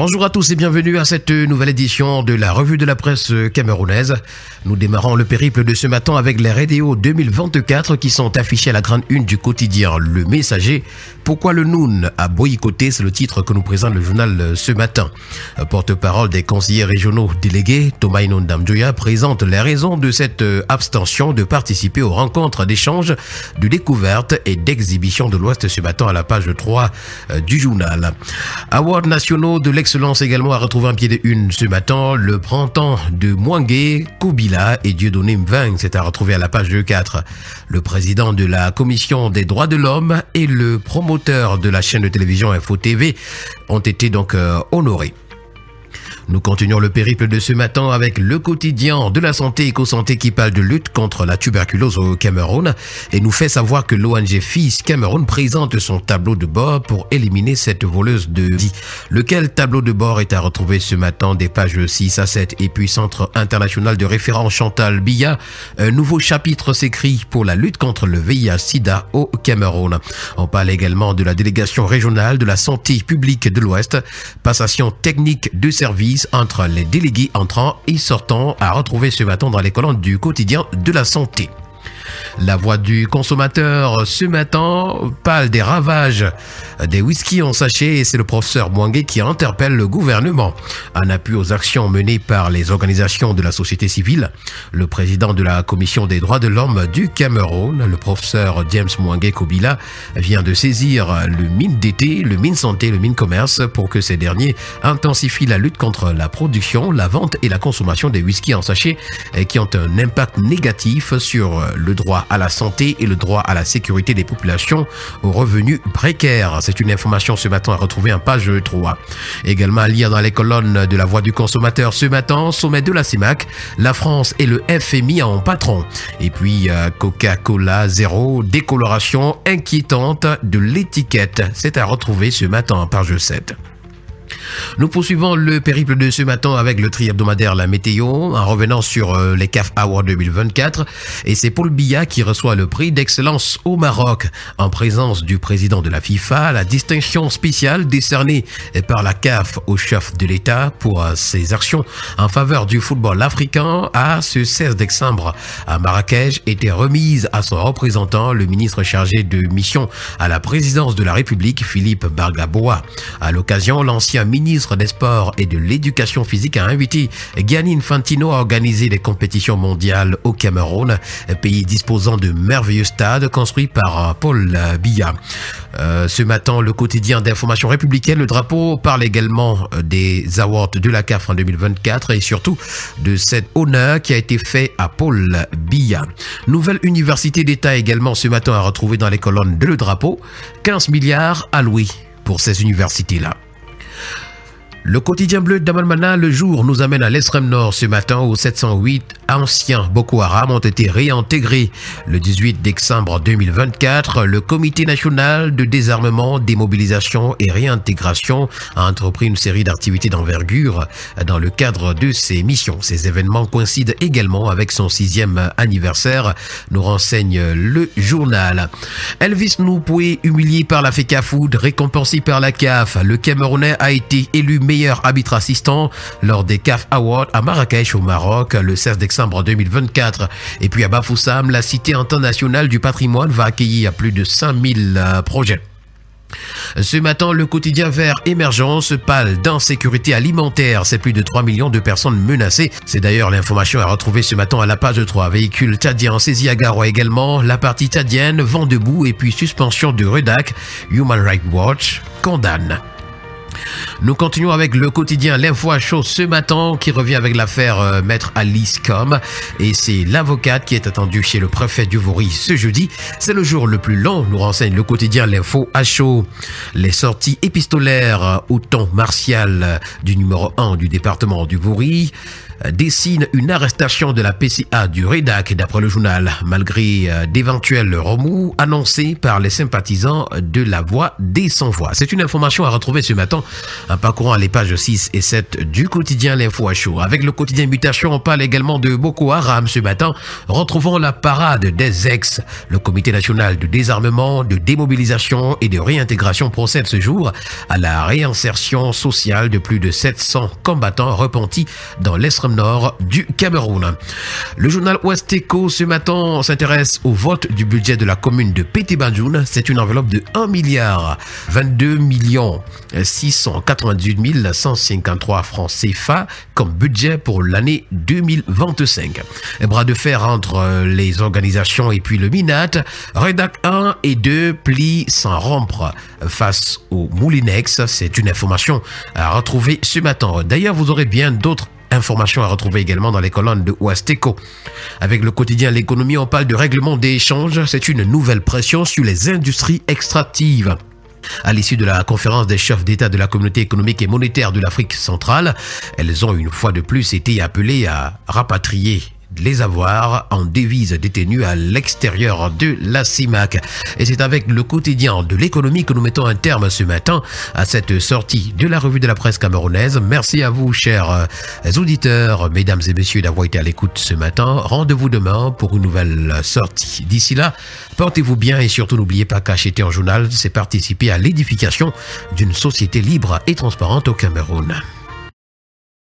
Bonjour à tous et bienvenue à cette nouvelle édition de la revue de la presse camerounaise. Nous démarrons le périple de ce matin avec les radios 2024 qui sont affichés à la grande une du quotidien Le Messager. Pourquoi le Noun a boycotté, c'est le titre que nous présente le journal ce matin. Porte-parole des conseillers régionaux délégués, Thomas Inondamdjoya, présente les raisons de cette abstention de participer aux rencontres d'échange, de découverte et d'exhibition de l'Ouest ce matin à la page 3 du journal. Awards nationaux de l'excellence également à retrouver un pied de une ce matin. Le printemps de Mwangué, Kobila et Dieudonné Mveng, c'est à retrouver à la page 4. Le président de la Commission des droits de l'homme et le promoteur de la chaîne de télévision Info TV ont été donc honorés. Nous continuons le périple de ce matin avec le quotidien de la santé Eco-Santé qui parle de lutte contre la tuberculose au Cameroun et nous fait savoir que l'ONG FIS Cameroun présente son tableau de bord pour éliminer cette voleuse de vie. Lequel tableau de bord est à retrouver ce matin des pages 6 à 7 et puis Centre international de référence Chantal Biya. Un nouveau chapitre s'écrit pour la lutte contre le VIH-Sida au Cameroun. On parle également de la délégation régionale de la santé publique de l'Ouest, passation technique de service entre les délégués entrants et sortants à retrouver ce matin dans les colonnes du quotidien de la santé. La voix du consommateur ce matin parle des ravages des whisky en sachet et c'est le professeur Mwangué qui interpelle le gouvernement. En appui aux actions menées par les organisations de la société civile, le président de la Commission des droits de l'homme du Cameroun, le professeur James Mwangué Kobila, vient de saisir le MINDT, le MINSanté, le MINCommerce pour que ces derniers intensifient la lutte contre la production, la vente et la consommation des whisky en sachet qui ont un impact négatif sur le droit à la santé et le droit à la sécurité des populations aux revenus précaires. C'est une information ce matin à retrouver en page 3. Également à lire dans les colonnes de la voix du consommateur ce matin, sommet de la CEMAC, la France et le FMI en patron. Et puis Coca-Cola zéro, décoloration inquiétante de l'étiquette. C'est à retrouver ce matin en page 7. Nous poursuivons le périple de ce matin avec le tri hebdomadaire La Météo en revenant sur les CAF Awards 2024 et c'est Paul Biya qui reçoit le prix d'excellence au Maroc en présence du président de la FIFA, la distinction spéciale décernée par la CAF au chef de l'État pour ses actions en faveur du football africain à ce 16 décembre à Marrakech était remise à son représentant, le ministre chargé de mission à la présidence de la République, Philippe Bargaboa. À l'occasion, l'ancien ministre des Sports et de l'Éducation physique a invité Gianni Infantino à organiser des compétitions mondiales au Cameroun, pays disposant de merveilleux stades construits par Paul Biya. Ce matin, le quotidien d'information républicaine, le drapeau, parle également des awards de la CAF en 2024 et surtout de cet honneur qui a été fait à Paul Biya. Nouvelle université d'État également ce matin à retrouver dans les colonnes de Le Drapeau, 15 milliards alloués pour ces universités-là. Le quotidien bleu d'Amalmana, le jour, nous amène à l'extrême nord ce matin où 708 anciens Boko Haram ont été réintégrés. Le 18 décembre 2024, le Comité national de désarmement, démobilisation et réintégration a entrepris une série d'activités d'envergure dans le cadre de ses missions. Ces événements coïncident également avec son 6e anniversaire, nous renseigne le journal. Elvis Noupoué, humilié par la FECAFOOT, récompensé par la CAF, le Camerounais a été élu meilleur arbitre assistant lors des CAF Awards à Marrakech au Maroc le 16 décembre 2024. Et puis à Bafoussam, la Cité internationale du patrimoine va accueillir plus de 5000 projets. Ce matin, le quotidien vert Émergence parle d'insécurité alimentaire. C'est plus de 3 millions de personnes menacées. C'est d'ailleurs l'information à retrouver ce matin à la page 3. Véhicule tchadien saisi à Garoua également. La partie tchadienne, vent debout et puis suspension de Redac. Human Rights Watch condamne. Nous continuons avec le quotidien L'Info à chaud ce matin qui revient avec l'affaire Maître Alice Com et c'est l'avocate qui est attendue chez le préfet du Vouri ce jeudi. C'est le jour le plus long, nous renseigne le quotidien L'Info à chaud. Les sorties épistolaires au ton martial du numéro 1 du département du Vouri. dessine une arrestation de la PCA du REDAC d'après le journal, malgré d'éventuels remous annoncés par les sympathisants de la Voix des sans-voix. C'est une information à retrouver ce matin en parcourant les pages 6 et 7 du quotidien L'Info à chaud. Avec le quotidien Mutation, on parle également de Boko Haram ce matin. Retrouvons la parade des ex. Le comité national de désarmement, de démobilisation et de réintégration procède ce jour à la réinsertion sociale de plus de 700 combattants repentis dans l'extrême nord du Cameroun. Le journal Ouest Echo ce matin s'intéresse au vote du budget de la commune de Pété-Banjoun. C'est une enveloppe de 1 milliard 22 698 153 francs CFA comme budget pour l'année 2025. Un bras de fer entre les organisations et puis le MINAT. REDAC 1 et 2 plient sans rompre face au Moulinex. C'est une information à retrouver ce matin. D'ailleurs, vous aurez bien d'autres informations à retrouver également dans les colonnes de Ouest Echo. Avec le quotidien L'économie, on parle de règlement des échanges. C'est une nouvelle pression sur les industries extractives. À l'issue de la conférence des chefs d'État de la communauté économique et monétaire de l'Afrique centrale, elles ont une fois de plus été appelées à rapatrier les avoirs en devises détenues à l'extérieur de la CIMAC. Et c'est avec le quotidien de l'économie que nous mettons un terme ce matin à cette sortie de la revue de la presse camerounaise. Merci à vous, chers auditeurs, mesdames et messieurs, d'avoir été à l'écoute ce matin. Rendez-vous demain pour une nouvelle sortie. D'ici là, portez-vous bien et surtout n'oubliez pas qu'acheter un journal, c'est participer à l'édification d'une société libre et transparente au Cameroun.